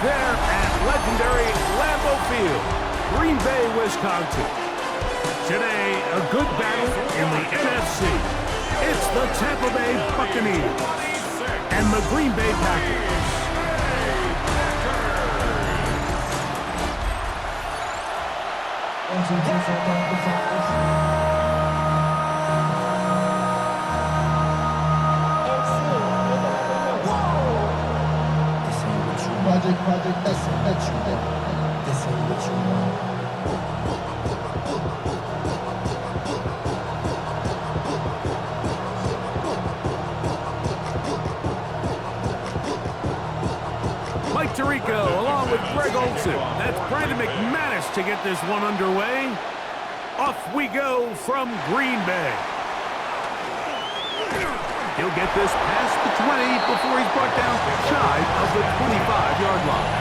there at legendary Lambeau Field, Green Bay, Wisconsin. Today, a good battle in the NFC. It's the Tampa Bay Buccaneers and the Green Bay Packers. Project, that's you. This ain't what you want. Mike Tirico along with Greg Olsen. That's Brandon McManus to get this one underway. Off we go from Green Bay. He'll get this past the 20 before he's brought down shy of the 25-yard line.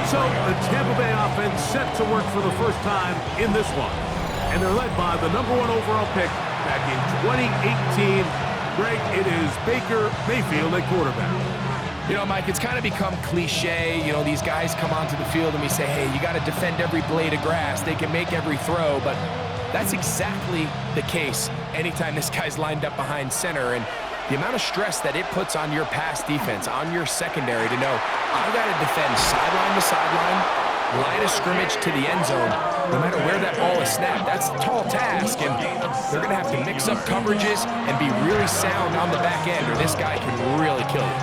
So the Tampa Bay offense set to work for the first time in this one. And they're led by the #1 overall pick back in 2018. Greg, it is Baker Mayfield at quarterback. You know, Mike, it's kind of become cliche. You know, these guys come onto the field and we say, hey, you got to defend every blade of grass. They can make every throw, but that's exactly the case anytime this guy's lined up behind center. And the amount of stress that it puts on your pass defense, on your secondary to know, I got to defend sideline to sideline, line of scrimmage to the end zone, no matter where that ball is snapped. That's a tall task, and they're going to have to mix up coverages and be really sound on the back end, or this guy can really kill it.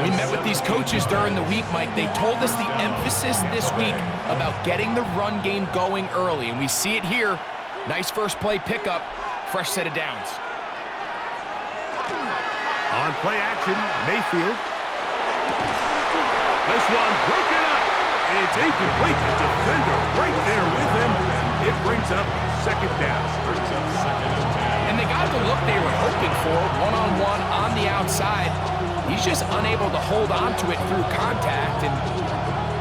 We met with these coaches during the week, Mike. They told us the emphasis this week about getting the run game going early, and we see it here. Nice first play pickup, fresh set of downs. On play action, Mayfield. This one broken up. It's incomplete. The defender right there with him. It brings up second down. And they got the look they were hoping for, one-on-one on the outside. He's just unable to hold on to it through contact, and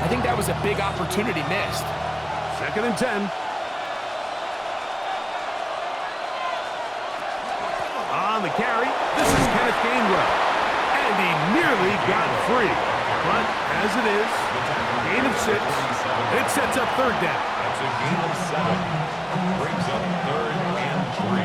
I think that was a big opportunity missed. 2nd and 10. On the carry, this is Kenneth Gainwell. And he nearly got free. But as it is, gain of 6, it sets up 3rd down. That's a gain of 7. Brings up 3rd and 3.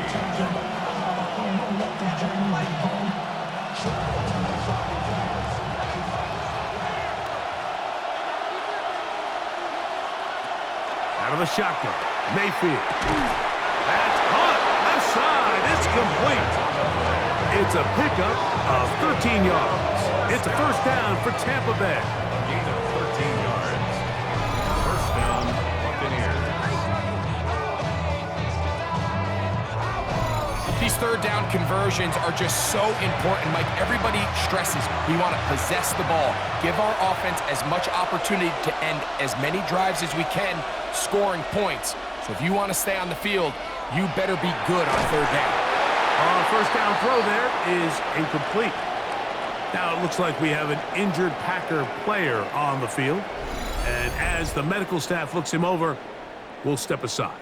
Out of the shotgun, Mayfield. That's caught. Left side. It's complete. It's a pickup of 13 yards. It's a 1st down for Tampa Bay. A gain of 13 yards. 1st down, Buccaneers. These 3rd down conversions are just so important, Mike. Everybody stresses we want to possess the ball, give our offense as much opportunity to end as many drives as we can, scoring points. So if you want to stay on the field, you better be good on 3rd down. 1st down throw there is incomplete. Now it looks like we have an injured Packer player on the field. And as the medical staff looks him over, we'll step aside.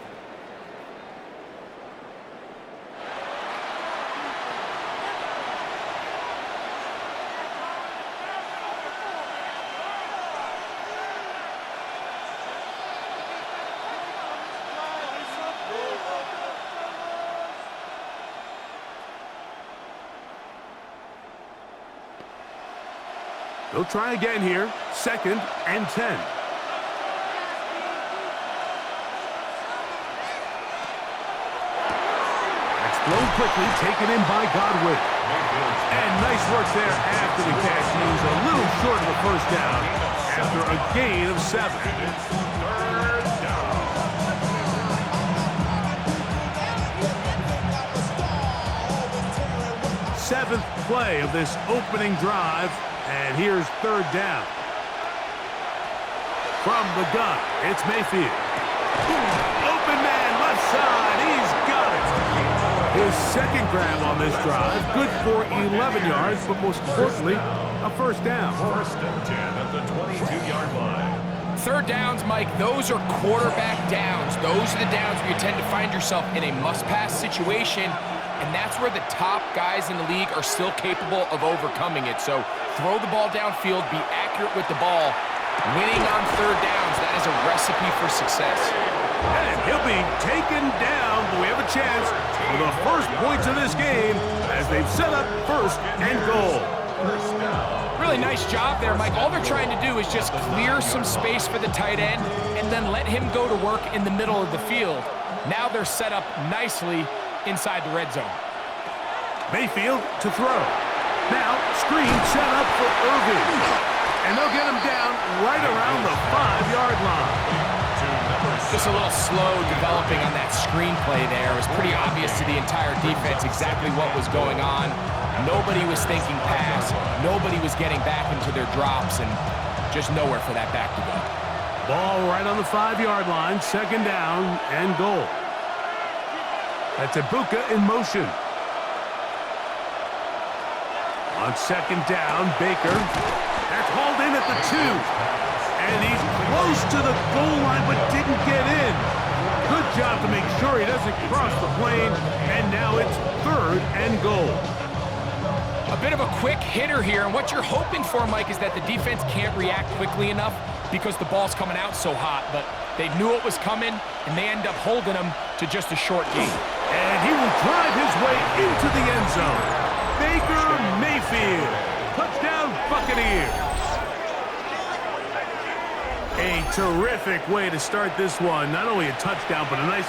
They'll try again here. 2nd and 10. That's blown quickly, taken in by Godwin. And nice work there after the catch. He was a little short of the 1st down after a gain of 7. 3rd down. 7th play of this opening drive. And here's 3rd down. From the gun, it's Mayfield. Open man, left side, he's got it. His 2nd grab on this drive, good for 11 yards, but most importantly, a 1st down. 1st and 10 at the 22-yard line. 3rd downs, Mike, those are quarterback downs. Those are the downs where you tend to find yourself in a must-pass situation, and that's where the top guys in the league are still capable of overcoming it. So throw the ball downfield, be accurate with the ball, Winning on third downs, that is a recipe for success. And he'll be taken down, but we have a chance for the first points of this game as they've set up first and goal. Really nice job there, Mike. All they're trying to do is just clear some space for the tight end and then let him go to work in the middle of the field. Now they're set up nicely inside the red zone. Mayfield to throw. Now, screen set up for Irving. And they'll get him down right around the 5-yard line. Just a little slow developing on that screenplay there. It was pretty obvious to the entire defense exactly what was going on. Nobody was thinking pass. Nobody was getting back into their drops, and just nowhere for that back to go. Ball right on the 5-yard line, second down and goal. That's Ibuka in motion. On second down, Baker. That's hauled in at the 2. And he's close to the goal line, but didn't get in. Good job to make sure he doesn't cross the plane. And now it's third and goal. A bit of a quick hitter here, and what you're hoping for, Mike, is that the defense can't react quickly enough because the ball's coming out so hot. But they knew it was coming, and they end up holding him to just a short gain. And he will drive his way into the end zone. Baker Mayfield. Touchdown, Buccaneers. A terrific way to start this one. Not only a touchdown, but a nice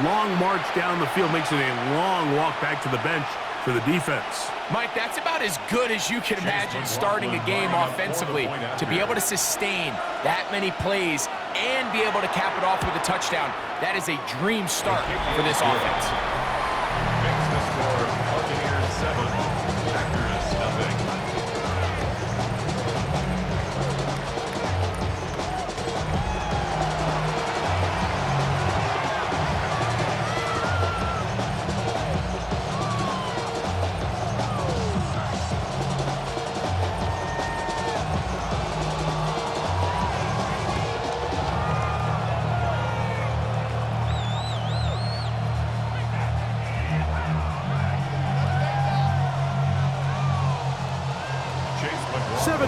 long march down the field. Makes it a long walk back to the bench for the defense. Mike, that's about as good as you can imagine starting a game offensively. To be able to sustain that many plays and be able to cap it off with a touchdown, that is a dream start for this offense. Makes the score Buccaneers 7, Packers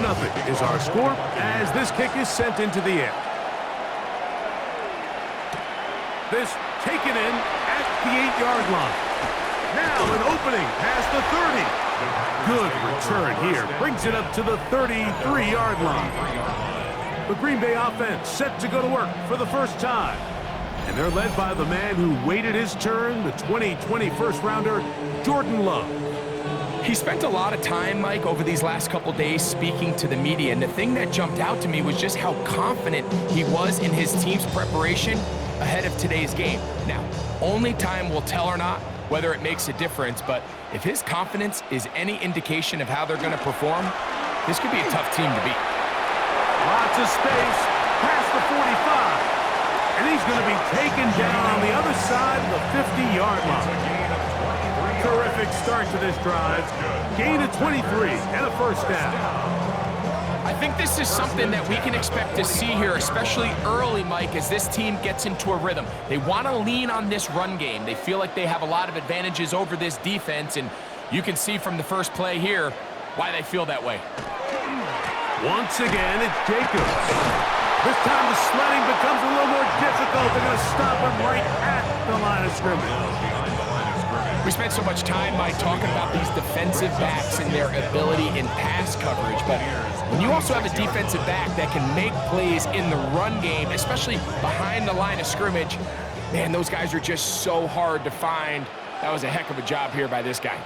nothing. Is our score as this kick is sent into the air. This taken in at the 8-yard line. Now an opening past the 30. Good return here. Brings it up to the 33-yard line. The Green Bay offense set to go to work for the first time. And they're led by the man who waited his turn, the 2020 first-rounder, Jordan Love. He spent a lot of time, Mike, over these last couple days speaking to the media, and the thing that jumped out to me was just how confident he was in his team's preparation ahead of today's game. Now, only time will tell or not whether it makes a difference, but if his confidence is any indication of how they're going to perform, this could be a tough team to beat. Lots of space past the 45, and he's going to be taken down on the other side of the 50-yard line. Terrific start to this drive. Gain of 23 and a first down. I think this is something that we can expect to see here, especially early, Mike, as this team gets into a rhythm. They want to lean on this run game. They feel like they have a lot of advantages over this defense, and you can see from the first play here why they feel that way. Once again, it's Jacobs. This time the sledding becomes a little more difficult. They're going to stop him right at the line of scrimmage. We spent so much time, Mike, talking about these defensive backs and their ability in pass coverage, but when you also have a defensive back that can make plays in the run game, especially behind the line of scrimmage, man, those guys are just so hard to find. That was a heck of a job here by this guy.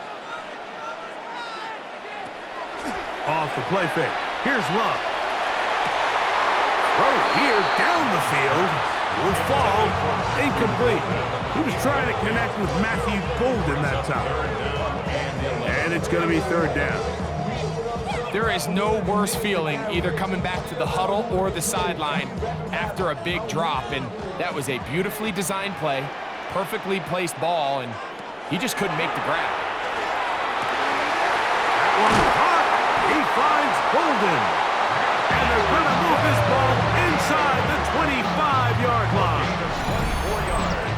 Off the play fake. Here's Love. Throw here down the field. Will fall. Incomplete. He was trying to connect with Matthew Golden that time. And it's going to be third down. There is no worse feeling either coming back to the huddle or the sideline after a big drop. And that was a beautifully designed play, perfectly placed ball, and he just couldn't make the grab. That one hot. He finds Golden. And they're going to move this ball inside the 25-yard line.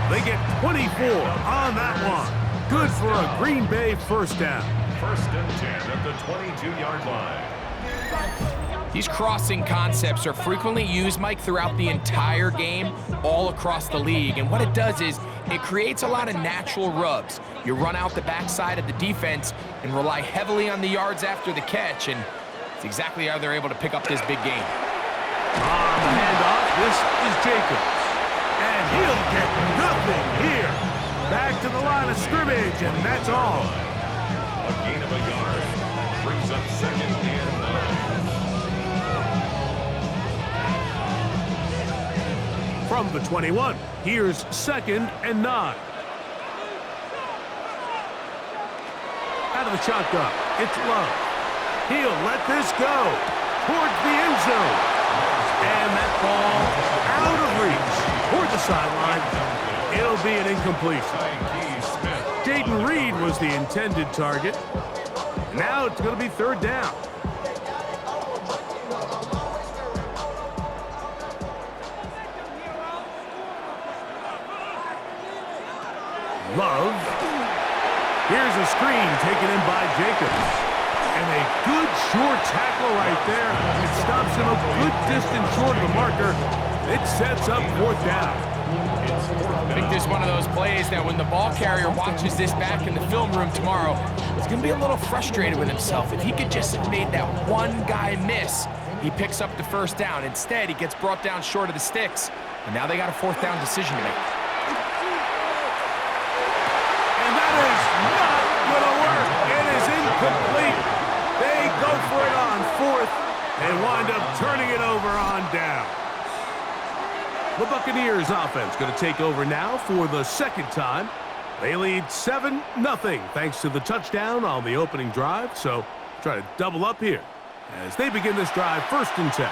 They get 24 on that one. Good for a Green Bay first down. First and 10 at the 22-yard line. These crossing concepts are frequently used, Mike, throughout the entire game, all across the league. And what it does is it creates a lot of natural rubs. You run out the backside of the defense and rely heavily on the yards after the catch, and it's exactly how they're able to pick up this big game. On the handoff, this is Jacobs. And he'll get nothing here. Back to the line of scrimmage, and that's all. A gain of a yard. Brings up 2nd and 9. From the 21, here's 2nd and 9. Out of the shotgun, it's Love. He'll let this go towards the end zone. And that ball out of reach toward the sideline. It'll be an incompletion. Jaden Reed was the intended target. Now it's going to be 3rd down. Love. Here's a screen taken in by Jacobs. And a good short tackle right there. It stops him a good distance short of the marker. It sets up 4th down. I think this is one of those plays that when the ball carrier watches this back in the film room tomorrow, he's going to be a little frustrated with himself. If he could just have made that one guy miss, he picks up the 1st down. Instead, he gets brought down short of the sticks. And now they got a 4th down decision to make. And that is not going to work. It is incomplete. They go for it on 4th and wind up turning it over on down. The Buccaneers offense going to take over now for the 2nd time. They lead 7-0 thanks to the touchdown on the opening drive. So try to double up here as they begin this drive 1st and 10.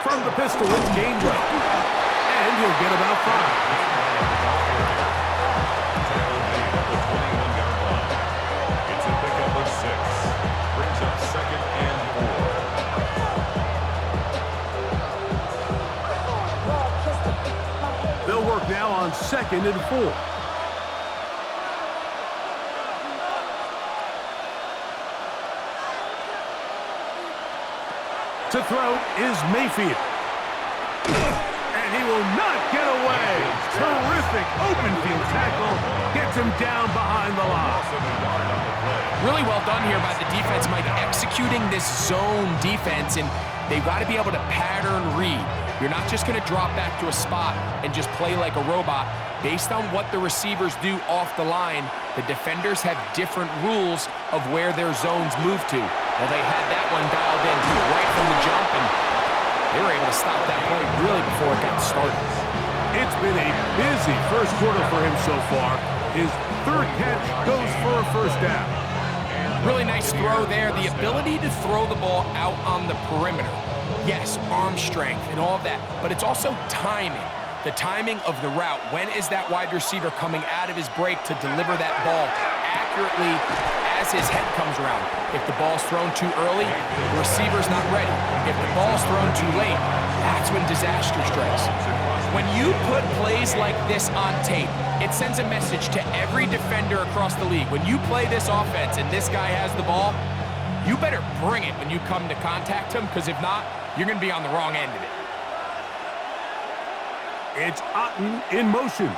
From the pistol, it's Gainwell. And he'll get about 5. It's a pickup of 6. Brings up 2nd and 4. They'll work now on 2nd and 4. To throw is Mayfield. And he will not get away. Terrific open field tackle. Gets him down behind the line. Really well done here by the defense, Mike, executing this zone defense, and they've got to be able to pattern read. You're not just going to drop back to a spot and just play like a robot. Based on what the receivers do off the line, the defenders have different rules of where their zones move to. Well, they had that one dialed in right from the jump, and they were able to stop that point really before it got started. It's been a busy 1st quarter for him so far. His 3rd catch goes for a 1st down. Really nice throw there. The ability to throw the ball out on the perimeter. Yes, arm strength and all of that, but it's also timing. The timing of the route. When is that wide receiver coming out of his break to deliver that ball accurately as his head comes around? If the ball's thrown too early, the receiver's not ready. If the ball's thrown too late, that's when disaster strikes. When you put plays like this on tape, it sends a message to every defender across the league. When you play this offense and this guy has the ball, you better bring it when you come to contact him, because if not, you're going to be on the wrong end of it. It's Otten in motion.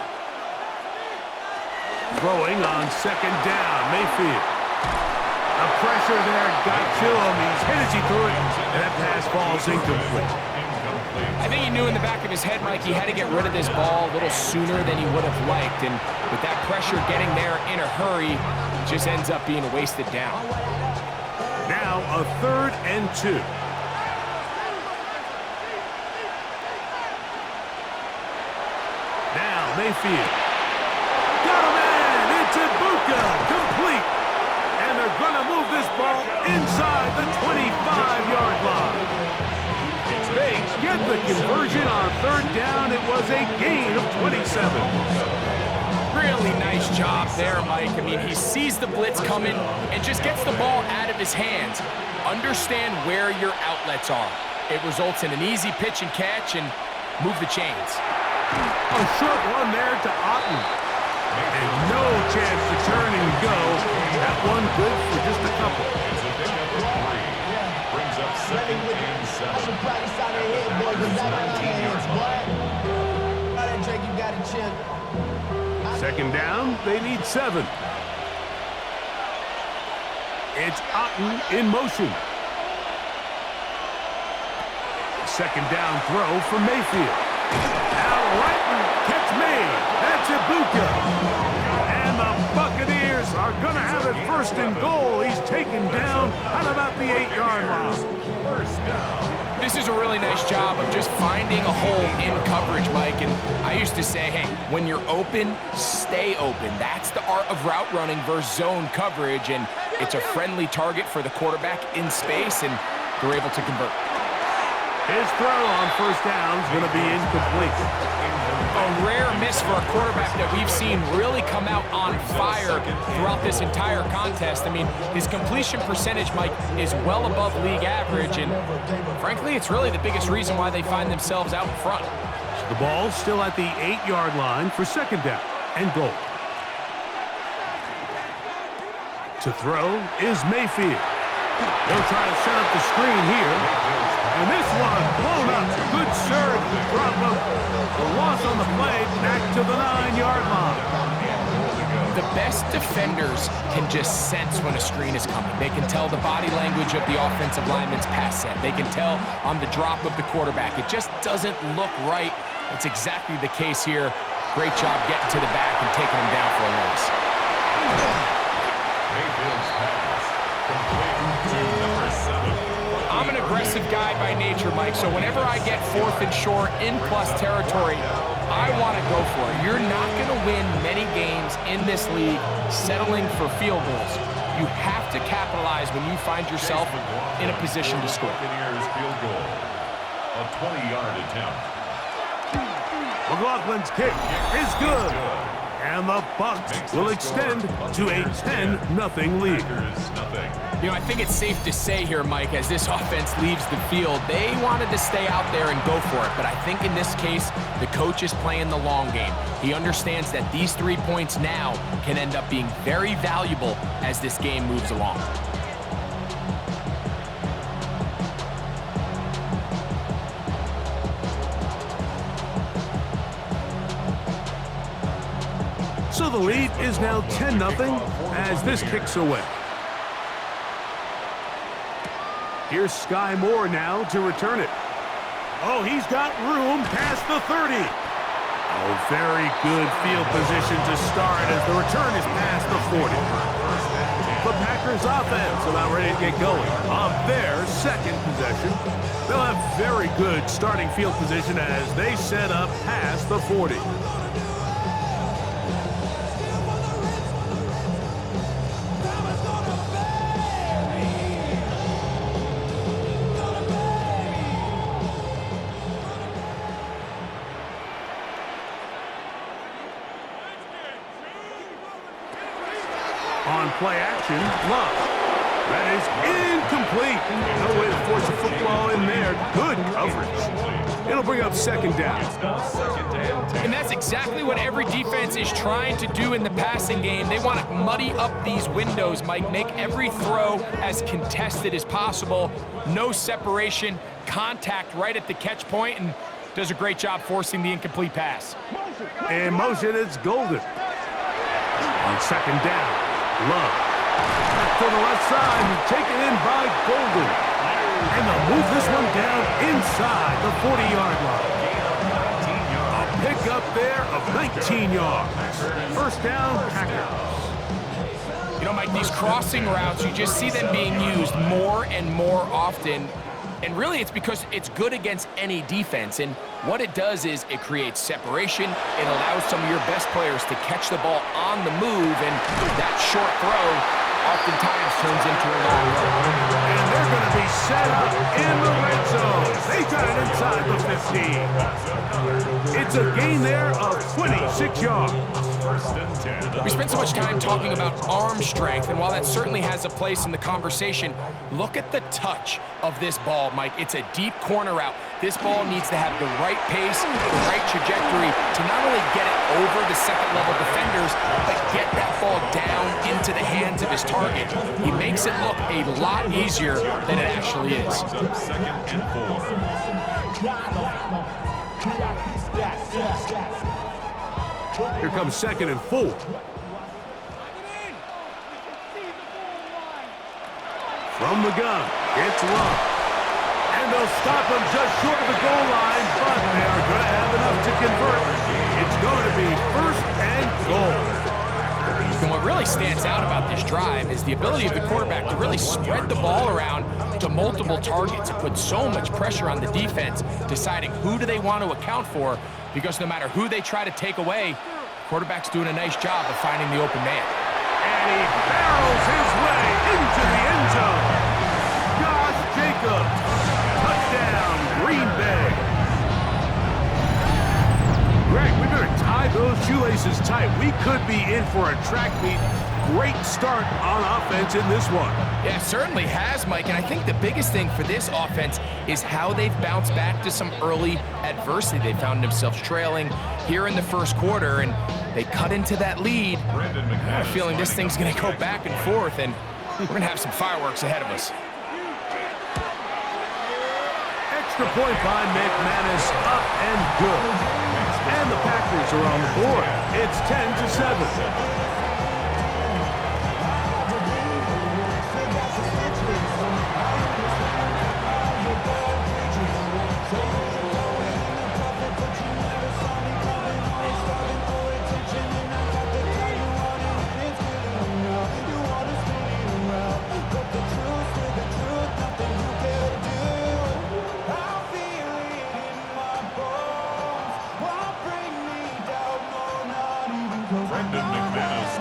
Throwing on 2nd down, Mayfield. The pressure there got to him. He's hit as he threw it, and that pass falls incomplete. I think he knew in the back of his head, Mike, he had to get rid of this ball a little sooner than he would have liked, and with that pressure getting there in a hurry, it just ends up being a wasted down. Now a 3rd and 2. Mayfield. Got him in. It's Ibuka. Complete. And they're going to move this ball inside the 25-yard line. They get the conversion on 3rd down. It was a gain of 27. Really nice job there, Mike. I mean, he sees the blitz coming and just gets the ball out of his hands. Understand where your outlets are. It results in an easy pitch and catch and move the chains. A short one there to Otten. And no chance to turn and go. That one good for just a couple. It's a pickup of 3. Brings up 2nd and 7. 19-yard line. Second down, they need 7. It's Otten in motion. Second down throw for Mayfield. Now right, catch made. That's Ibuka. And the Buccaneers are going to have it 1st and goal. He's taken down at about the 8-yard line. First down. This is a really nice job of just finding a hole in coverage, Mike. And I used to say, hey, when you're open, stay open. That's the art of route running versus zone coverage. And it's a friendly target for the quarterback in space, and they're able to convert. His throw on 1st down is going to be incomplete. A rare miss for a quarterback that we've seen really come out on fire throughout this entire contest. I mean, his completion percentage, Mike, is well above league average, and frankly, it's really the biggest reason why they find themselves out in front. The ball still at the 8-yard line for 2nd down and goal. To throw is Mayfield. They'll try to set up the screen here. And this one blown up. Good surge. Drop up. The loss on the play back to the 9-yard line. The best defenders can just sense when a screen is coming. They can tell the body language of the offensive lineman's pass set. They can tell on the drop of the quarterback. It just doesn't look right. It's exactly the case here. Great job getting to the back and taking him down for a loss. Mayfield's pass complete to number 7. I'm an aggressive guy by nature, Mike, so whenever I get 4th and short in plus territory, I want to go for it. You're not going to win many games in this league settling for field goals. You have to capitalize when you find yourself in a position to score. Buccaneers field goal. A 20-yard attempt. McLaughlin's kick is good. And the Bucs will extend to a 10-0 lead. You know, I think it's safe to say here, Mike, as this offense leaves the field, they wanted to stay out there and go for it. But I think in this case, the coach is playing the long game. He understands that these 3 points now can end up being very valuable as this game moves along. So the lead is now 10-0 as this kicks away. Here's Sky Moore now to return it. Oh, he's got room past the 30. Oh, very good field position to start as the return is past the 40. The Packers offense about ready to get going on their 2nd possession. They'll have very good starting field position as they set up past the 40. On play action, Love. That is incomplete. No way to force a football in there. Good coverage. It'll bring up 2nd down. And that's exactly what every defense is trying to do in the passing game. They want to muddy up these windows, Mike. Make every throw as contested as possible. No separation, contact right at the catch point, and does a great job forcing the incomplete pass. In motion, it's Golden. On 2nd down. Love. Back to the left side, taken in by Golden. And they'll move this one down inside the 40-yard line. A pickup there of 19 yards. 1st down, Packers. You know, Mike, these crossing routes, you just see them being used more and more often. And really, it's because it's good against any defense. And what it does is it creates separation. It allows some of your best players to catch the ball on the move. And that short throw oftentimes turns into a long run. And they're going to be set up in the red zone. They got it inside the 15. It's a gain there of 26 yards. First and 10. We spend so much time talking about arm strength, and while that certainly has a place in the conversation, look at the touch of this ball, Mike. It's a deep corner route. This ball needs to have the right pace, the right trajectory to not only get it over the second-level defenders, but get that ball down into the hands of his target. He makes it look a lot easier than it actually is. Second and 4. Here comes second and 4. From the gun, it's Love. And they'll stop him just short of the goal line, but they are going to have enough to convert. It's going to be first and goal. And what really stands out about this drive is the ability of the quarterback to really spread the ball around to multiple targets and put so much pressure on the defense, deciding who do they want to account for, because no matter who they try to take away, the quarterback's doing a nice job of finding the open man. And he barrels his way into the end zone. Josh Jacobs. Touchdown, Green Bay. Greg, we better tie those shoelaces tight. We could be in for a track meet. Great start on offense in this one. Yeah, it certainly has, Mike, and I think the biggest thing for this offense is how they've bounced back to some early adversity. They found themselves trailing here in the first quarter, and they cut into that lead. I have a feeling this thing's going to go back and forth, and we're going to have some fireworks ahead of us. Extra point by McManus, up and good. And the Packers are on the board. It's 10-7.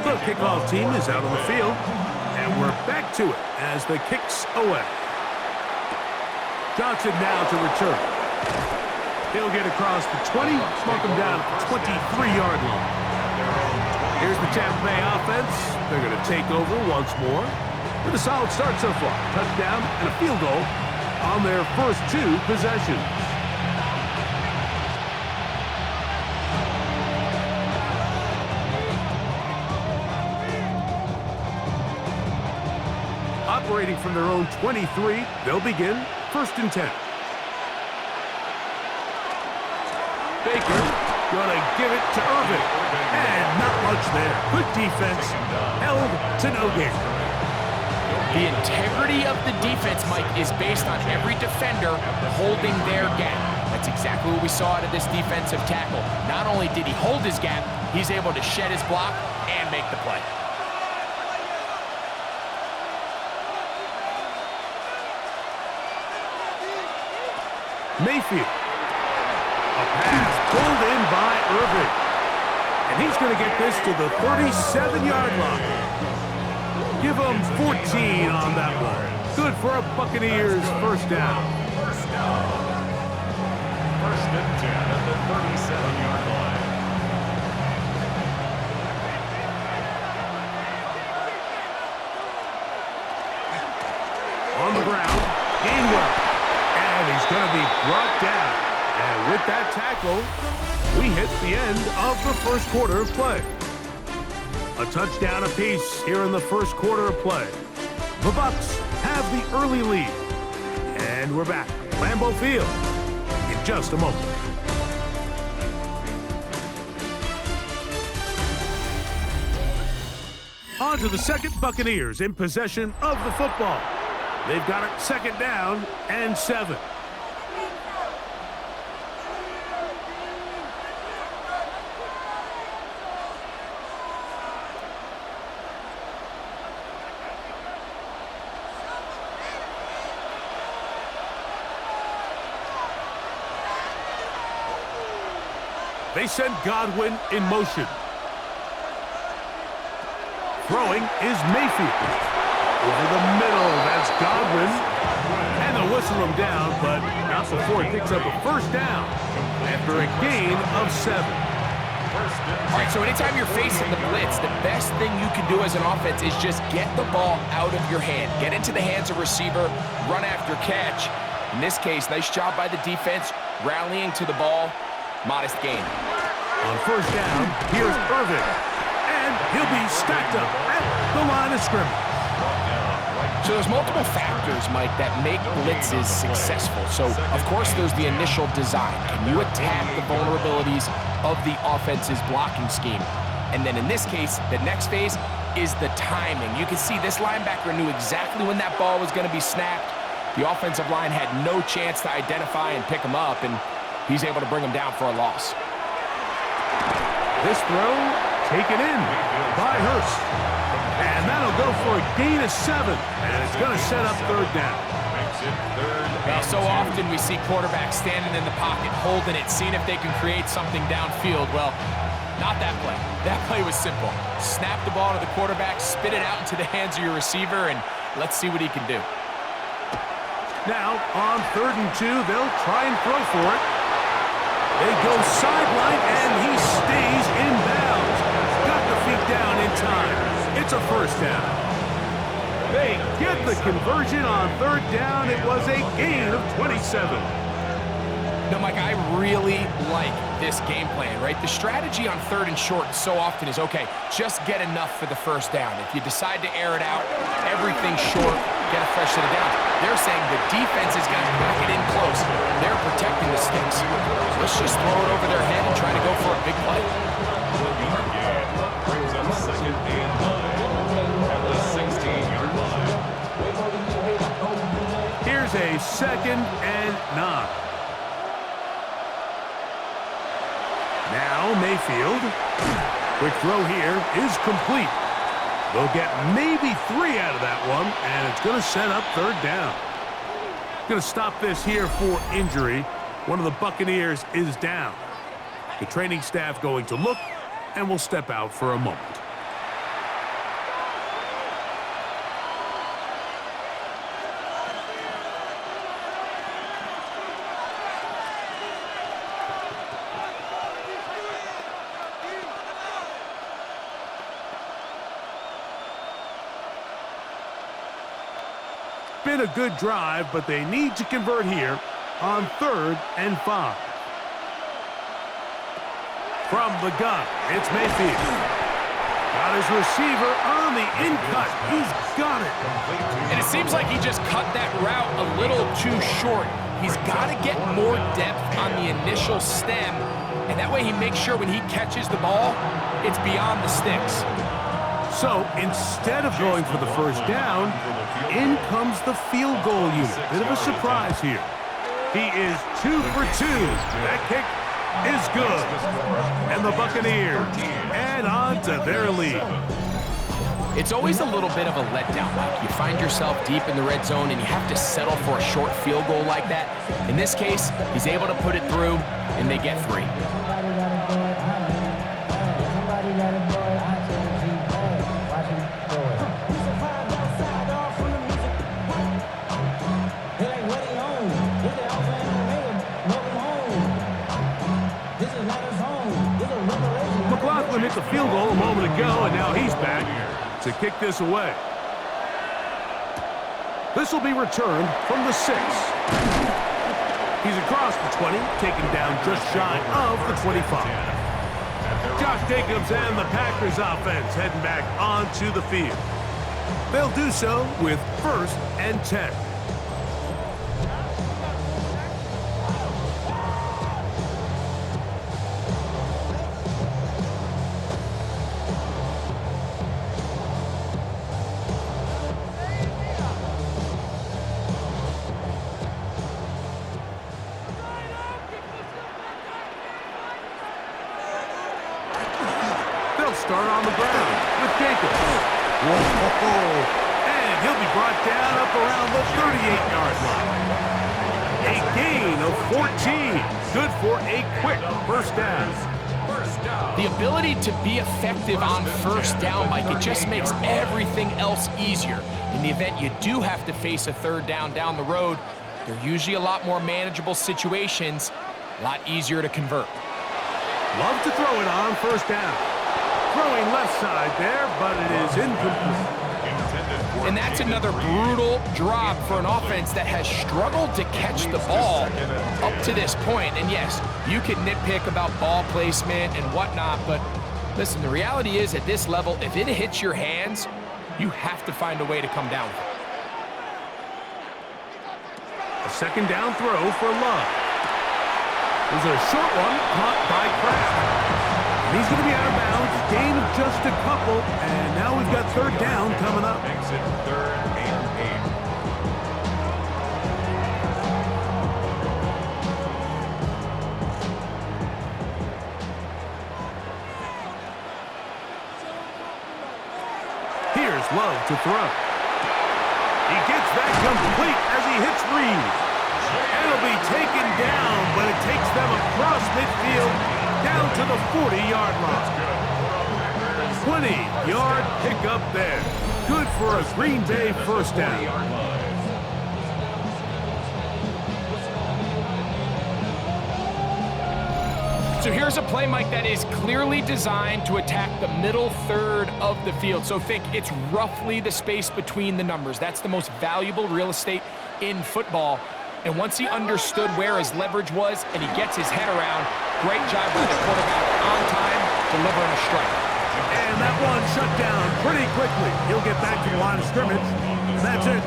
The kickoff team is out on the field, and we're back to it as the kick's away. Johnson now to return. He'll get across the 20, smoke him down at the 23-yard line. Here's the Tampa Bay offense. They're going to take over once more with a solid start so far. Touchdown and a field goal on their first two possessions. Operating from their own 23, they'll begin first and 10. Baker gonna give it to Irving, and not much there. Good defense, held to no gain. The integrity of the defense, Mike, is based on every defender holding their gap. That's exactly what we saw out of this defensive tackle. Not only did he hold his gap, he's able to shed his block and make the play. Mayfield. A pass pulled in by Irving. And he's going to get this to the 37-yard line. Give him 14 on that one. Good for a Buccaneers first down. First and 10 at the 37-yard line. On the ground, Gainwell. And he's going to be brought down. And with that tackle, we hit the end of the first quarter of play. A touchdown apiece here in the first quarter of play. The Bucs have the early lead. And we're back. Lambeau Field in just a moment. On to the second. Buccaneers in possession of the football. They've got it second down and 7. They send Godwin in motion. Throwing is Mayfield. Over the middle, that's Godwin. And they'll whistle him down, but not before he picks up a first down after a gain of 7. All right, so anytime you're facing the blitz, the best thing you can do as an offense is just get the ball out of your hand. Get into the hands of receiver, run after catch. In this case, nice job by the defense, rallying to the ball. Modest gain. On first down, here's Irving. And he'll be stacked up at the line of scrimmage. So there's multiple factors, Mike, that make blitzes successful. So, of course, there's the initial design. Can you attack the vulnerabilities of the offense's blocking scheme? And then in this case, the next phase is the timing. You can see this linebacker knew exactly when that ball was going to be snapped. The offensive line had no chance to identify and pick him up, and he's able to bring him down for a loss. This throw taken in by Hurst. And that'll go for a gain of 7. And it's going to set up third down. Well, so often we see quarterbacks standing in the pocket, holding it, seeing if they can create something downfield. Well, not that play. That play was simple. Snap the ball to the quarterback, spit it out into the hands of your receiver, and let's see what he can do. Now, on 3rd and 2, they'll try and throw for it. They go sideline, and he stays in bounds. Got the feet down in time. It's a first down. They get the conversion on 3rd down. It was a gain of 27. No, Mike, I really like this game plan, right? The strategy on 3rd and short so often is, okay, just get enough for the first down. If you decide to air it out, everything short, get a fresh set of downs. They're saying the defense is going to pack it in close. They're protecting the sticks. So let's just throw it over their head and try to go for a big play. Brings up 2nd and 9 at the 16-yard line. Here's a 2nd and 9. Now Mayfield. Quick throw here is complete. They'll get maybe 3 out of that one, and it's going to set up 3rd down. Going to stop this here for injury. One of the Buccaneers is down. The training staff going to look, and will step out for a moment. Been a good drive, but they need to convert here on 3rd and 5. From the gun, it's Mayfield. Got his receiver on the in-cut. He's got it. And it seems like he just cut that route a little too short. He's got to get more depth on the initial stem, and that way he makes sure when he catches the ball, it's beyond the sticks. So instead of going for the first down, in comes the field goal unit. Bit of a surprise here. He is 2 for 2. That kick is good. And the Buccaneers add on to their lead. It's always a little bit of a letdown. Like you find yourself deep in the red zone and you have to settle for a short field goal like that. In this case, he's able to put it through, and they get 3. Hit the field goal a moment ago, and now he's back to kick this away. This will be returned from the 6. He's across the 20, taken down just shy of the 25. Josh Jacobs and the Packers offense heading back onto the field. They'll do so with 1st and 10. Start on the ground with Jacobs. Whoa. And he'll be brought down up around the 38-yard line. A gain of 14. Good for a quick first down. The ability to be effective on first down, Mike, it just makes everything else easier. In the event you do have to face a 3rd down down the road, they're usually a lot more manageable situations, a lot easier to convert. Love to throw it on first down. Throwing left side there, but it is incomplete. And that's another brutal drop for an offense that has struggled to catch the ball up to this point. And yes, you can nitpick about ball placement and whatnot, but listen, the reality is at this level, if it hits your hands, you have to find a way to come down with it. A second down throw for Love. There's a short one caught by Kraft. And he's going to be out of bounds. Gain of just a couple. And now we've got third down coming up. Makes it 3rd and 8. Here's Love to throw. He gets that complete as he hits Reed. And it'll be taken down, but it takes them across midfield down to the 40-yard line. 20-yard pickup there. Good for a Green Bay first down. So here's a play, Mike, that is clearly designed to attack the middle third of the field. So think it's roughly the space between the numbers. That's the most valuable real estate in football. And once he understood where his leverage was and he gets his head around, great job by the quarterback on time, delivering a strike. And that one shut down pretty quickly. He'll get back to the line of scrimmage. That's it.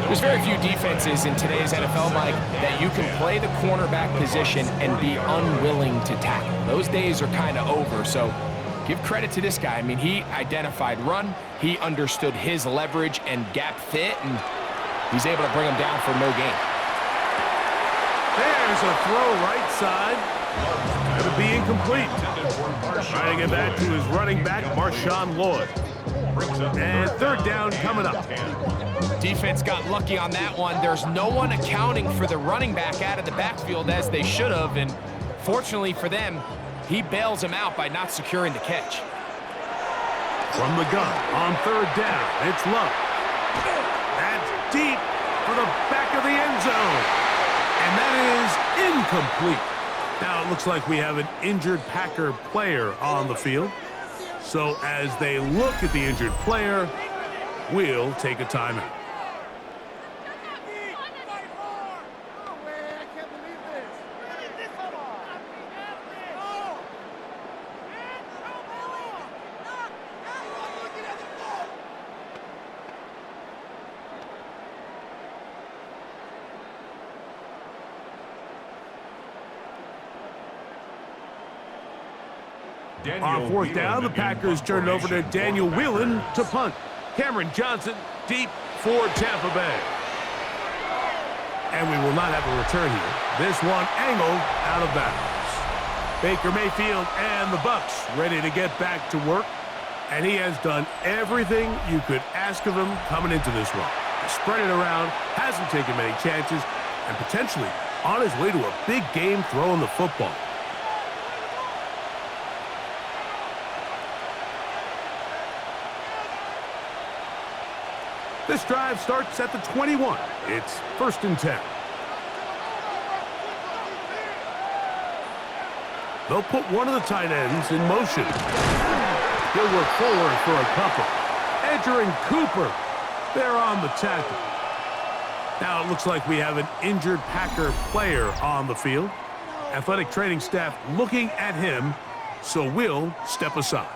There's very few defenses in today's NFL, Mike, that you can play the cornerback position and be unwilling to tackle. Those days are kind of over, so give credit to this guy. I mean, he identified run, he understood his leverage and gap fit, and he's able to bring him down for no gain. There's a throw right side. Going to be incomplete. Trying to get back to his running back, Marshawn Lloyd. And third down coming up. Defense got lucky on that one. There's no one accounting for the running back out of the backfield as they should have, and fortunately for them, he bails him out by not securing the catch. From the gun on third down, it's Love. That's deep for the back of the end zone. And that is incomplete. Now it looks like we have an injured Packer player on the field. So as they look at the injured player, we'll take a timeout. On fourth down, the Packers turn it over to Daniel Whelan to punt. Cameron Johnson deep for Tampa Bay. And we will not have a return here. This one angled out of bounds. Baker Mayfield and the Bucs ready to get back to work. And he has done everything you could ask of him coming into this one. He's spread it around, hasn't taken many chances, and potentially on his way to a big game throwing the football. This drive starts at the 21. It's 1st and 10. They'll put one of the tight ends in motion. He'll work forward for a couple. Edger and Cooper, they're on the tackle. Now it looks like we have an injured Packer player on the field. Athletic training staff looking at him, so we'll step aside.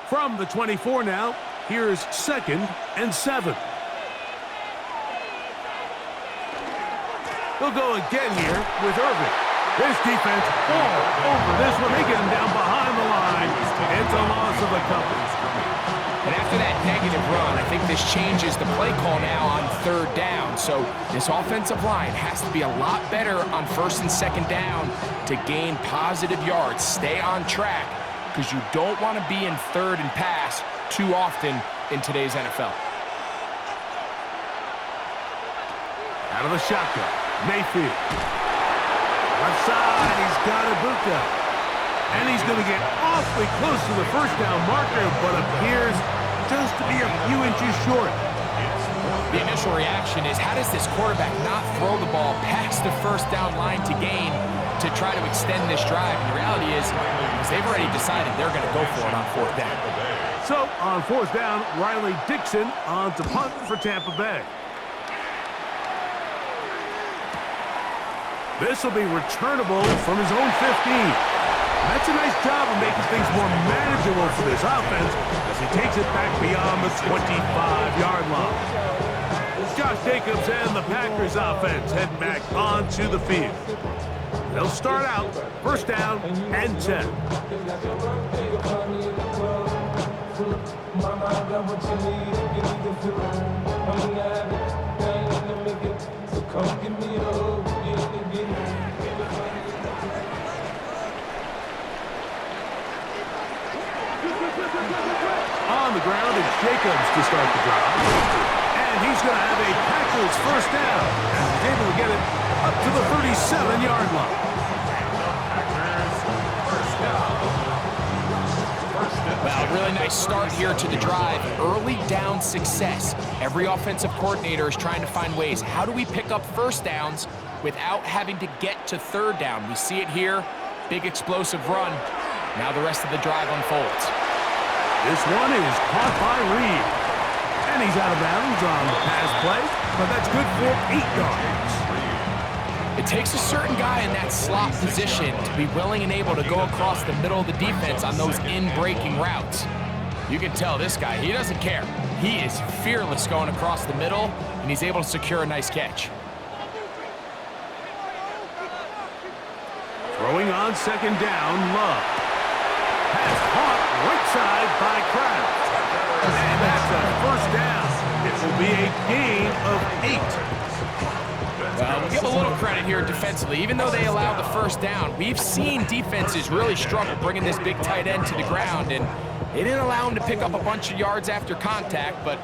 From the 24 now, here's 2nd and 7. They'll go again here with Irving. This defense all over this one. They get him down behind the line. It's a loss of a couple. And after that negative run, I think this changes the play call now on third down. So this offensive line has to be a lot better on 1st and 2nd down to gain positive yards. Stay on track, because you don't want to be in 3rd and pass too often in today's NFL. Out of the shotgun, Mayfield. Left side, he's got Ibuka. And he's going to get awfully close to the first down marker, but appears just to be a few inches short. The initial reaction is, how does this quarterback not throw the ball past the first down line to gain to try to extend this drive? And the reality is they've already decided they're going to go for it on fourth down. So, on fourth down, Riley Dixon on to punt for Tampa Bay. This will be returnable from his own 15. That's a nice job of making things more manageable for this offense as he takes it back beyond the 25-yard line. Josh Jacobs and the Packers offense heading back onto the field. They'll start out first down and 10. On the ground, it's Jacobs to start the drive. And he's going to have a Packers first down. And he's able to get it up to the 37-yard line. Well, really nice start here to the drive. Early down success. Every offensive coordinator is trying to find ways. How do we pick up first downs without having to get to third down? We see it here. Big explosive run. Now the rest of the drive unfolds. This one is caught by Reed. And he's out of bounds on the pass play, but that's good for 8 yards. It takes a certain guy in that slot position to be willing and able to go across the middle of the defense on those in-breaking routes. You can tell this guy, he doesn't care. He is fearless going across the middle, and he's able to secure a nice catch. Throwing on second down, Love. Pass caught right side by Kraft. And that's a first down. It will be a gain of 8. Well, we'll give a little credit here defensively. Even though they allowed the first down, we've seen defenses really struggle bringing this big tight end to the ground, and they didn't allow him to pick up a bunch of yards after contact, but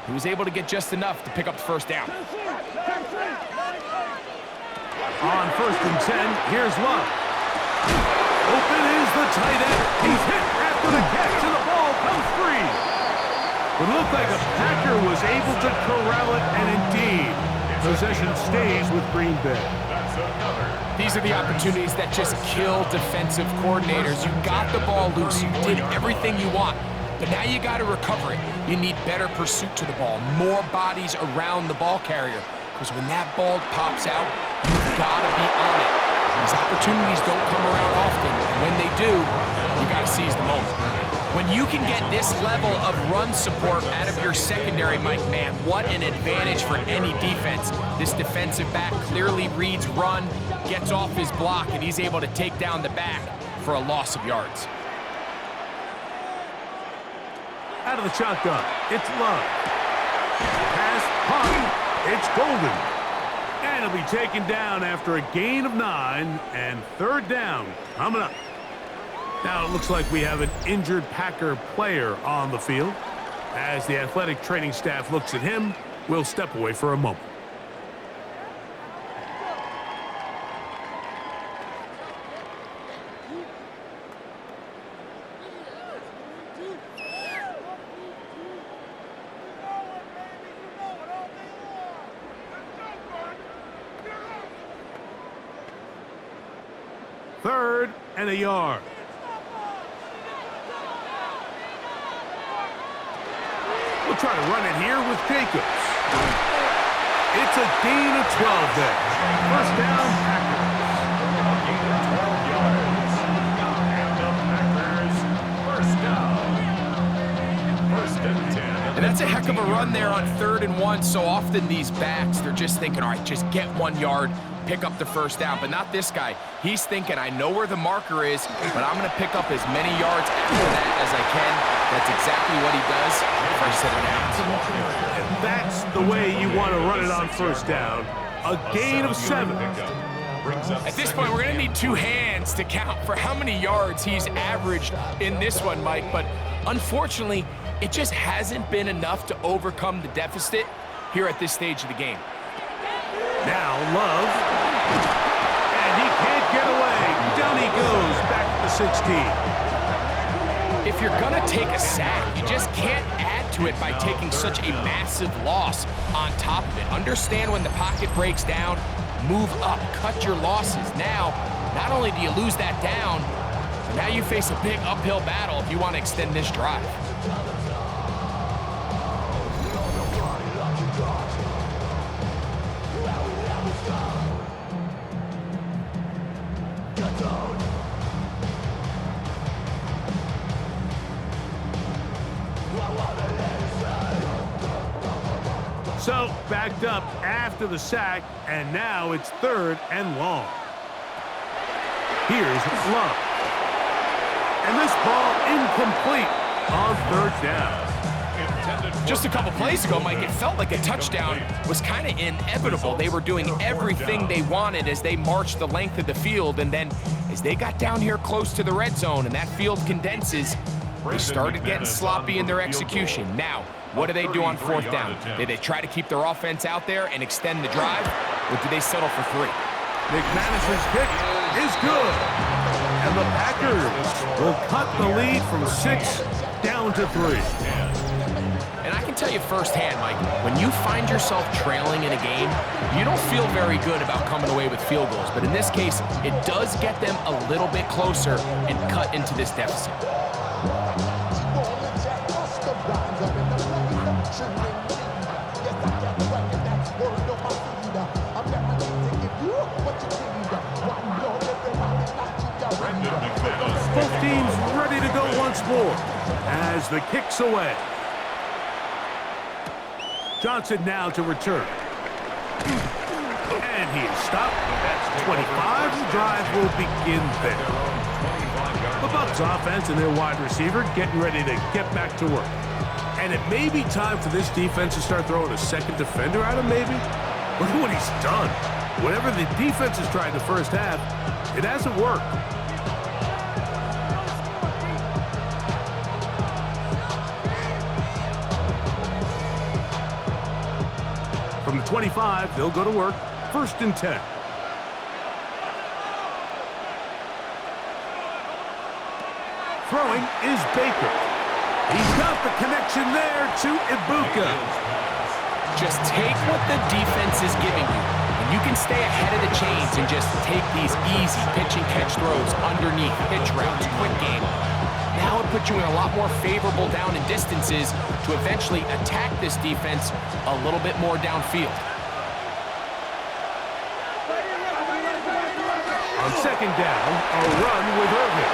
he was able to get just enough to pick up the first down. On first and 10, here's Love. Open is the tight end. He's hit after the catch, and the ball comes free. It looked like a Packer was able to corral it, and indeed, possession stays with Green Bay. These are the opportunities that just kill defensive coordinators. You got the ball loose. You did everything you want, but now you got to recover it. You need better pursuit to the ball, more bodies around the ball carrier, because when that ball pops out, you've got to be on it. These opportunities don't come around often, and when they do, you got to seize the moment. When you can get this level of run support out of your secondary, Mike, man, what an advantage for any defense. This defensive back clearly reads run, gets off his block, and he's able to take down the back for a loss of yards. Out of the shotgun, it's Love. Pass, punt, it's Golden. And he'll be taken down after a gain of 9, and third down coming up. Now it looks like we have an injured Packer player on the field. As the athletic training staff looks at him, we'll step away for a moment. Third and a yard. We'll try to run it here with Jacobs. It's a gain of 12 there. First down, Packers. Gain of 12 yards. And the Packers, first down. First and 10. And that's a heck of a run there on 3rd and 1. So often these backs, they're just thinking, all right, just get 1 yard, pick up the first down. But not this guy. He's thinking, I know where the marker is, but I'm going to pick up as many yards after that as I can. That's exactly what he does first set of downs. And that's the way you want to run it on first down. A gain of 7. At this point, we're going to need 2 hands to count for how many yards he's averaged in this one, Mike. But unfortunately, it just hasn't been enough to overcome the deficit here at this stage of the game. Now Love. And he can't get away. Down he goes, back to the 16. If you're going to take a sack, you just can't add to it by taking such a massive loss on top of it. Understand when the pocket breaks down, move up, cut your losses. Now, not only do you lose that down, but now you face a big uphill battle if you want to extend this drive. So, backed up after the sack, and now it's 3rd and long. Here's Love. And this ball incomplete on 3rd down. Just a couple plays ago, Mike, it felt like a touchdown was kind of inevitable. They were doing everything they wanted as they marched the length of the field, and then as they got down here close to the red zone and that field condenses, they started getting sloppy in their execution. Now, what do they do on 4th down? Do they try to keep their offense out there and extend the drive, or do they settle for 3? McManus's kick is good. And the Packers will cut the lead from 6 down to 3. And I can tell you firsthand, Mike, when you find yourself trailing in a game, you don't feel very good about coming away with field goals. But in this case, it does get them a little bit closer and cut into this deficit. Both teams ready to go once more as the kick's away. Johnson now to return. And he is stopped. That's 25. The drive will begin there. The Bucs offense and their wide receiver getting ready to get back to work. And it may be time for this defense to start throwing a second defender at him, maybe. Look at what he's done. Whatever the defense has tried in the first half, it hasn't worked. From the 25, they'll go to work. 1st and 10. Throwing is Baker. He's got the connection there to Ibuka. Just take what the defense is giving you, and you can stay ahead of the chains and just take these easy pitch and catch throws underneath, pitch routes, quick game. Now it puts you in a lot more favorable down and distances to eventually attack this defense a little bit more downfield. On 2nd down, a run with Irving.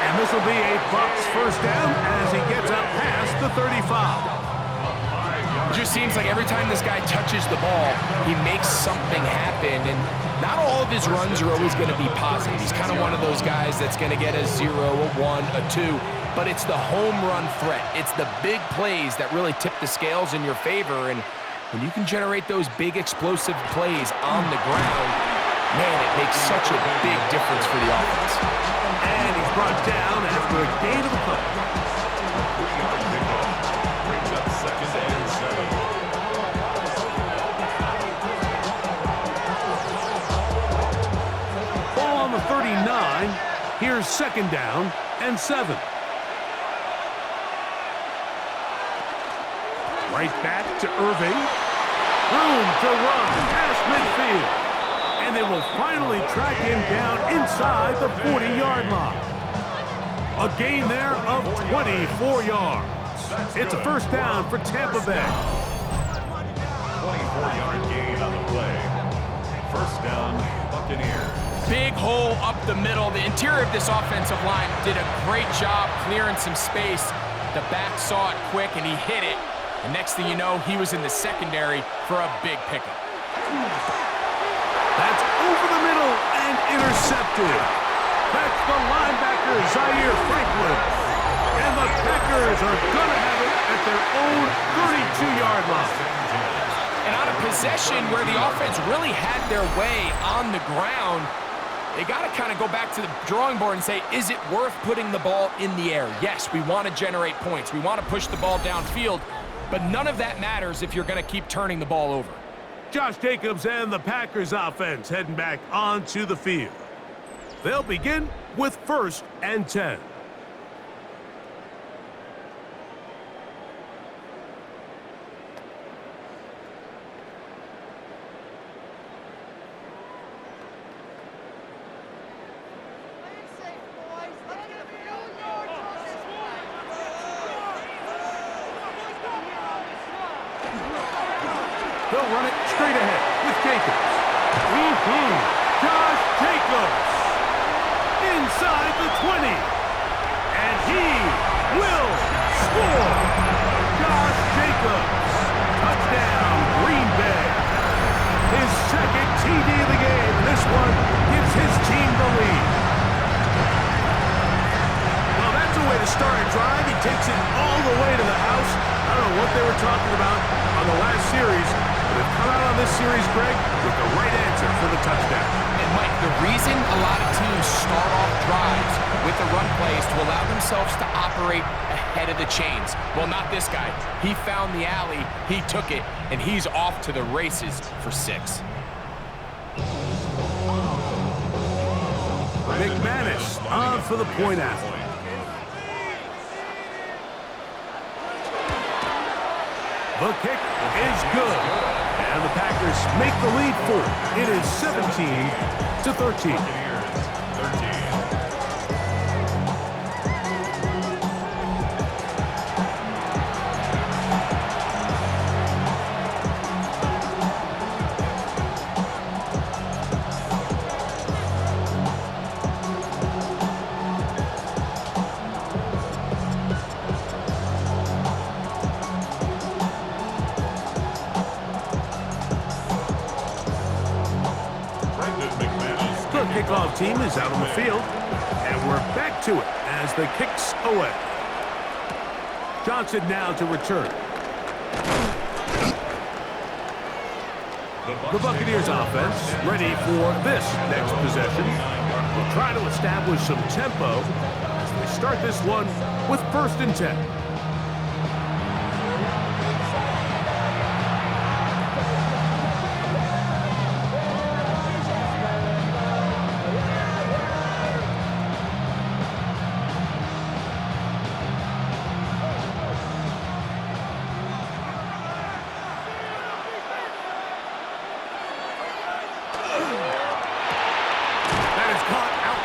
And this will be a Bucs 1st down as he gets up past the 35. It just seems like every time this guy touches the ball, he makes something happen, and not all of his runs are always going to be positive. He's kind of one of those guys that's going to get a 0, a 1, a 2, but it's the home run threat. It's the big plays that really tip the scales in your favor, and when you can generate those big explosive plays on the ground, man, it makes such a big difference for the offense. And he's brought down after a gain of a couple. Brings up 2nd and 7. Ball on the 39. Here's 2nd down and 7. Right back to Irving. Room to run past midfield. And they will finally track him down inside the 40-yard line. A gain there of 24 yards. It's a 1st down for Tampa Bay. 24-yard gain on the play. 1st down, Buccaneers. Big hole up the middle. The interior of this offensive line did a great job clearing some space. The back saw it quick, and he hit it. And next thing you know, he was in the secondary for a big pickup. That's over the middle and intercepted. That's the linebacker, Zaire Franklin. And the Packers are going to have it at their own 32-yard line. And on a possession where the offense really had their way on the ground, they got to kind of go back to the drawing board and say, is it worth putting the ball in the air? Yes, we want to generate points. We want to push the ball downfield, but none of that matters if you're going to keep turning the ball over. Josh Jacobs and the Packers offense heading back onto the field. They'll begin with 1st and 10. They'll run it straight ahead with Jacobs. Josh Jacobs inside the 20. And he will score. Josh Jacobs. Touchdown, Green Bay. His 2nd TD of the game. This one gives his team the lead. Well, that's a way to start a drive. He takes it all the way to the house. I don't know what they were talking about on the last series, but they've come out on this series, Greg, with the right answer for the touchdown. And Mike, the reason a lot of teams start off drives with the run plays to allow themselves to operate ahead of the chains. Well, not this guy. He found the alley, he took it, and he's off to the races for 6. McManus on for the point after. The kick is good. And the Packers make the lead 4. It is 17-13. 13. The kickoff team is out on the field, and we're back to it as the kick's away. Johnson now to return. The Buccaneers offense ready for this next possession. We'll try to establish some tempo as they start this one with 1st and 10.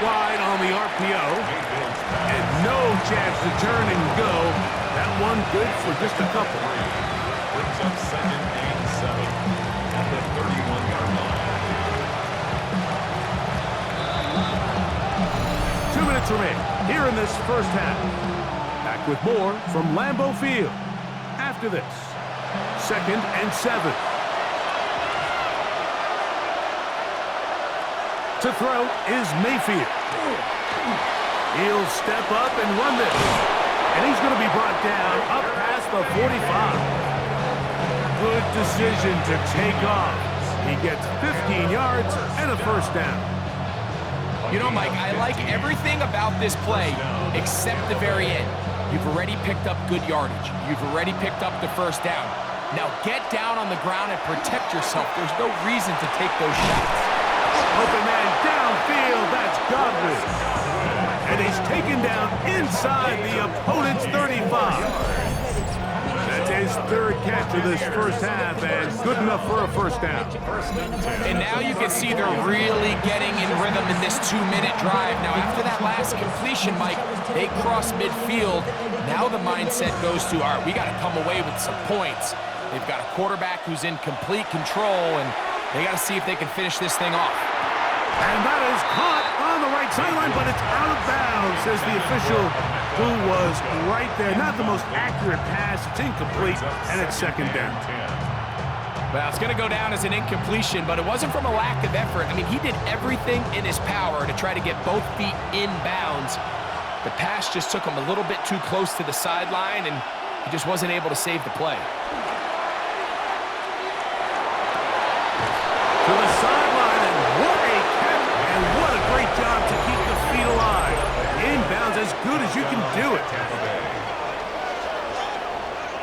Wide on the RPO, and no chance to turn and go. That one good for just a couple. Brings up 2nd and 7 at the 31-yard line. 2 minutes remain here in this first half. Back with more from Lambeau Field. After this, 2nd and 7. To throw is Mayfield. He'll step up and run this. And he's going to be brought down up past the 45. Good decision to take off. He gets 15 yards and a 1st down. You know, Mike, I like everything about this play except the very end. You've already picked up good yardage. You've already picked up the 1st down. Now get down on the ground and protect yourself. There's no reason to take those shots. Open man downfield, that's Godwin. And he's taken down inside the opponent's 35. That's his 3rd catch of this first half, and good enough for a 1st down. And now you can see they're really getting in rhythm in this 2-minute drive. Now, after that last completion, Mike, they cross midfield. Now the mindset goes to, all right, we got to come away with some points. They've got a quarterback who's in complete control, and they got to see if they can finish this thing off. And that is caught on the right sideline, but it's out of bounds, says the official who was right there. Not the most accurate pass. It's incomplete, and it's 2nd down. Well, it's going to go down as an incompletion, but it wasn't from a lack of effort. I mean, he did everything in his power to try to get both feet in bounds. The pass just took him a little bit too close to the sideline, and he just wasn't able to save the play. To the sideline, and what a catch, and what a great job to keep the feet alive. Inbounds as good as you can do it.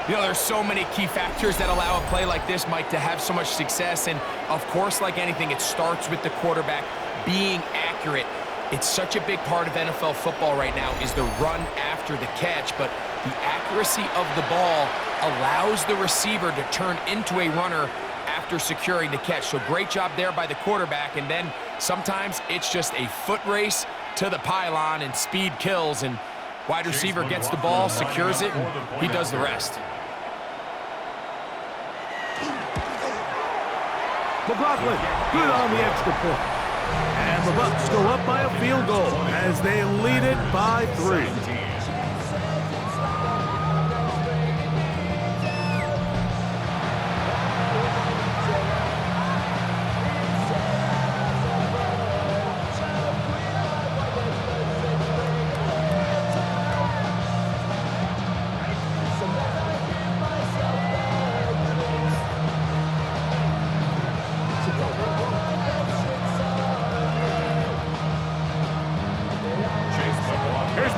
You know, there's so many key factors that allow a play like this, Mike, to have so much success. And, of course, like anything, it starts with the quarterback being accurate. It's such a big part of NFL football right now is the run after the catch, but the accuracy of the ball allows the receiver to turn into a runner after securing the catch. So great job there by the quarterback, and then sometimes it's just a foot race to the pylon and speed kills, and wide receiver gets the ball, secures it, and he does the rest. McLaughlin, good on the extra point. And the Bucs go up by a field goal as they lead it by 3.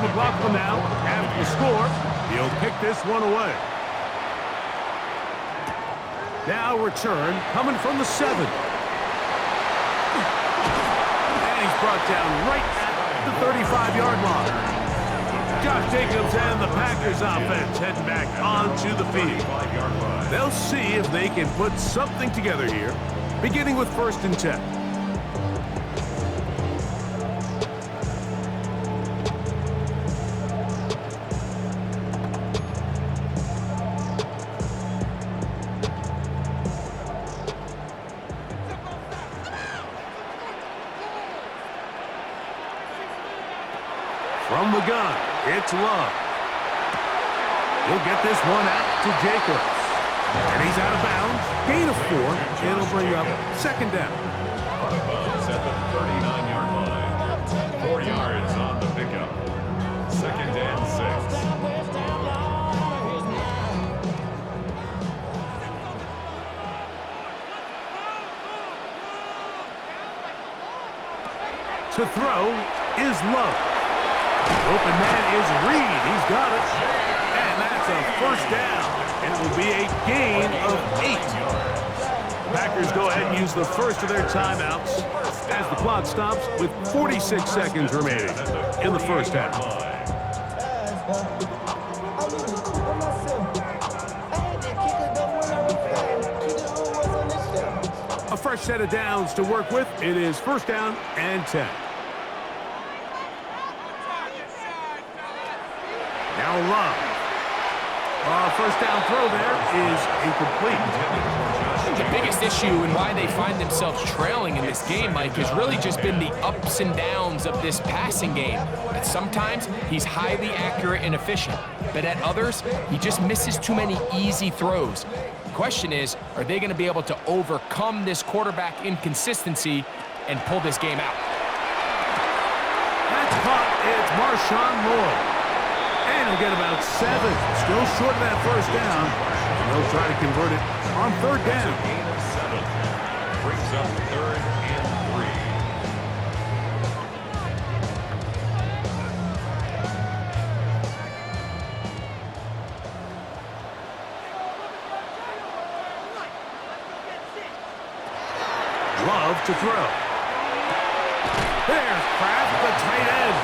McLaughlin now, after the score, he'll kick this one away. Now return, coming from the 7. And he's brought down right at the 35-yard line. Josh Jacobs and the Packers offense heading back onto the field. They'll see if they can put something together here, beginning with 1st and 10. From the gun, it's Love. He'll get this one out to Jacobs. And he's out of bounds. Gain of 4. It'll bring up 2nd down. At the 39-yard line. 4 yards on the pickup. 2nd and 6. To throw is Love. Open man is Reed. He's got it. And that's a 1st down. And it will be a gain of 8. Packers go ahead and use the first of their timeouts as the clock stops with 46 seconds remaining in the 1st half. A fresh set of downs to work with. It is 1st down and 10. Now Love. 1st down throw there is incomplete. The biggest issue and why they find themselves trailing in this game, Mike, has really just been the ups and downs of this passing game. At sometimes, he's highly accurate and efficient, but at others, he just misses too many easy throws. The question is, are they going to be able to overcome this quarterback inconsistency and pull this game out? That's caught. It's Marshawn Lloyd. And he'll get about 7. Still short of that 1st down. And they'll try to convert it on 3rd down. gain of 7. Brings up 3rd and 3. Love to throw. There's Kraft, the tight end.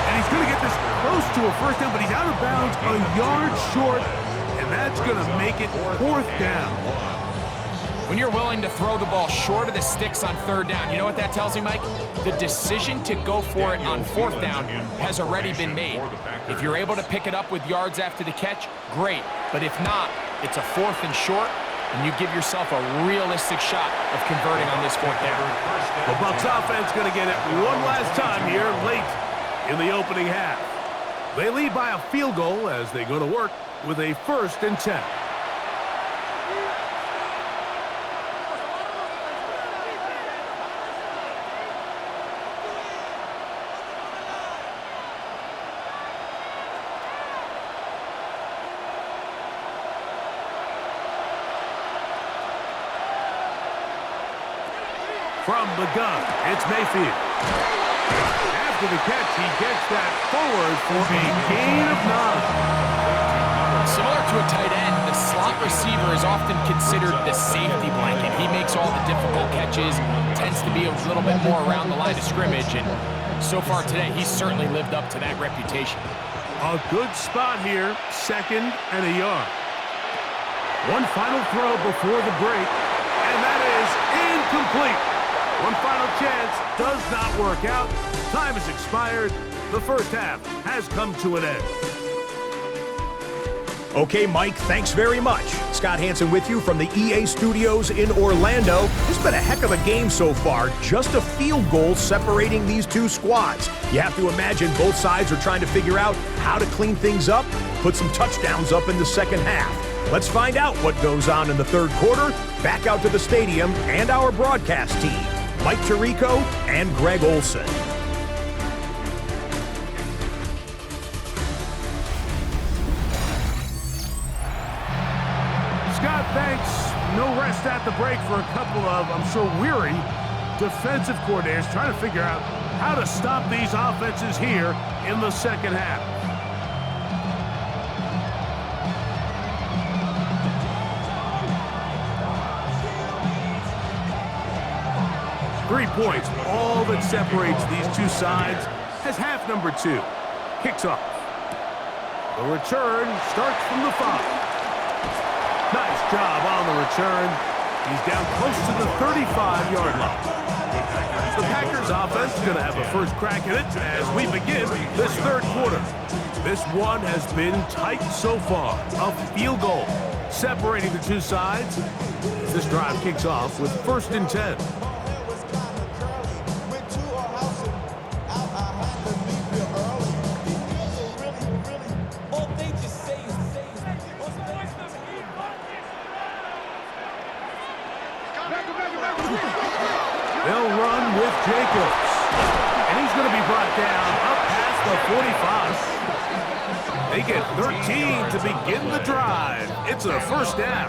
And he's going to get this close to a 1st down, but he's out of bounds a yard short, and that's going to make it 4th down. When you're willing to throw the ball short of the sticks on 3rd down, you know what that tells me, Mike? The decision to go for it on 4th down has already been made. If you're able to pick it up with yards after the catch, great. But if not, it's a 4th and short, and you give yourself a realistic shot of converting on this 4th down. The Bucs offense going to get it one last time here late in the opening half. They lead by a field goal as they go to work with a 1st and 10. From the gun, it's Mayfield. After the catch, he gets that forward for a gain of 9. Similar to a tight often considered the safety blanket. He makes all the difficult catches, tends to be a little bit more around the line of scrimmage, and so far today, he's certainly lived up to that reputation. A good spot here, 2nd and a yard. One final throw before the break, and that is incomplete. One final chance does not work out. Time has expired. The first half has come to an end. Okay, Mike, thanks very much. Scott Hansen with you from the EA Studios in Orlando. It's been a heck of a game so far. Just a field goal separating these two squads. You have to imagine both sides are trying to figure out how to clean things up, put some touchdowns up in the second half. Let's find out what goes on in the third quarter. Back out to the stadium and our broadcast team, Mike Tirico and Greg Olson. Scott, thanks. No rest at the break for a couple of, I'm sure, weary defensive coordinators trying to figure out how to stop these offenses here in the second half. Three points, all that separates these two sides, as half number 2 kicks off. The return starts from the 5. Nice job on the return. He's down close to the 35-yard line. The Packers offense is going to have a first crack at it as we begin this third quarter. This one has been tight so far. A field goal separating the two sides. This drive kicks off with 1st and 10. They'll run with Jacobs. And he's going to be brought down up past the 45. They get 13 to begin the drive. It's a first down.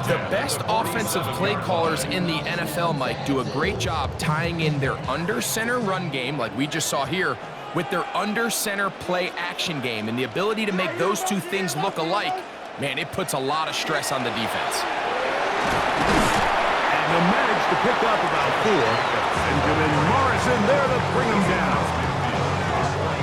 The best offensive play callers in the NFL, Mike, do a great job tying in their under-center run game, like we just saw here, with their under-center play action game. And the ability to make those two things look alike, man, it puts a lot of stress on the defense. And they'll manage to pick up about 4. Benjamin Morrison there to bring him down.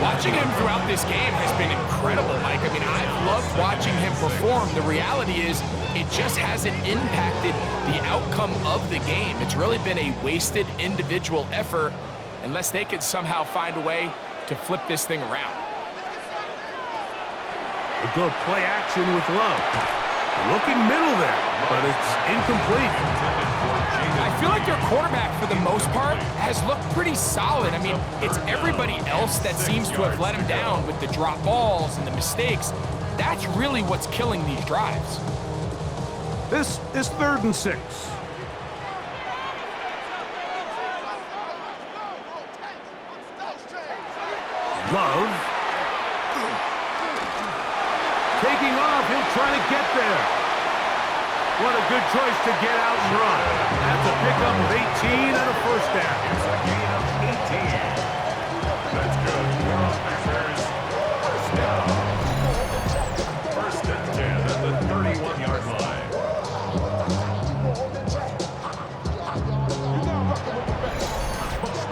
Watching him throughout this game has been incredible, Mike. I mean, I've loved watching him perform. The reality is it just hasn't impacted the outcome of the game. It's really been a wasted individual effort unless they could somehow find a way to flip this thing around. A good play action with Love. Looking middle there, but it's incomplete. I feel like their quarterback, for the most part, has looked pretty solid. I mean, it's everybody else that seems to have let him down with the drop balls and the mistakes. That's really what's killing these drives. This is 3rd and 6. Love. Taking off, he'll try to get there. What a good choice to get out and run. That's a pickup of 18 and a first down. It's a gain of 18. That's good. First down. 1st and 10 at the 31-yard line.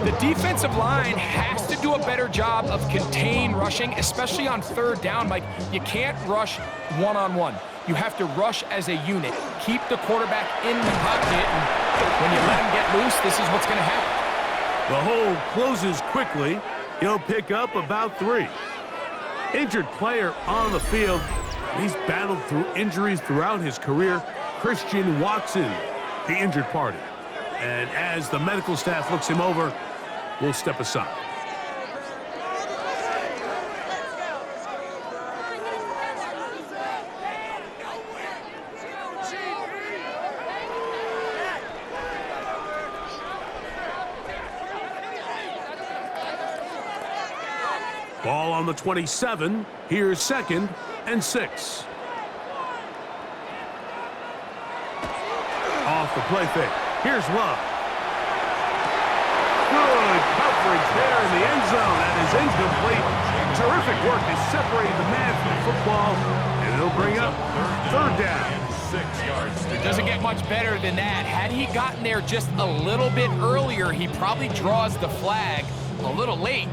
The defensive line has to do a better job of contain rushing, especially on 3rd down. Mike, you can't rush one-on-one. You have to rush as a unit. Keep the quarterback in the pocket, and when you let him get loose, this is what's going to happen. The hole closes quickly. He'll pick up about 3. Injured player on the field. He's battled through injuries throughout his career. Christian Watson, the injured party. And as the medical staff looks him over, we'll step aside. Ball on the 27. Here's 2nd and 6. Off the play fake. Here's Love. Good coverage there in the end zone. That is incomplete. Terrific work is separating the man from the football now, and it'll bring up third down. 6 yards to It go. doesn't get much better than that. Had he gotten there just a little bit earlier, he probably draws the flag a little late.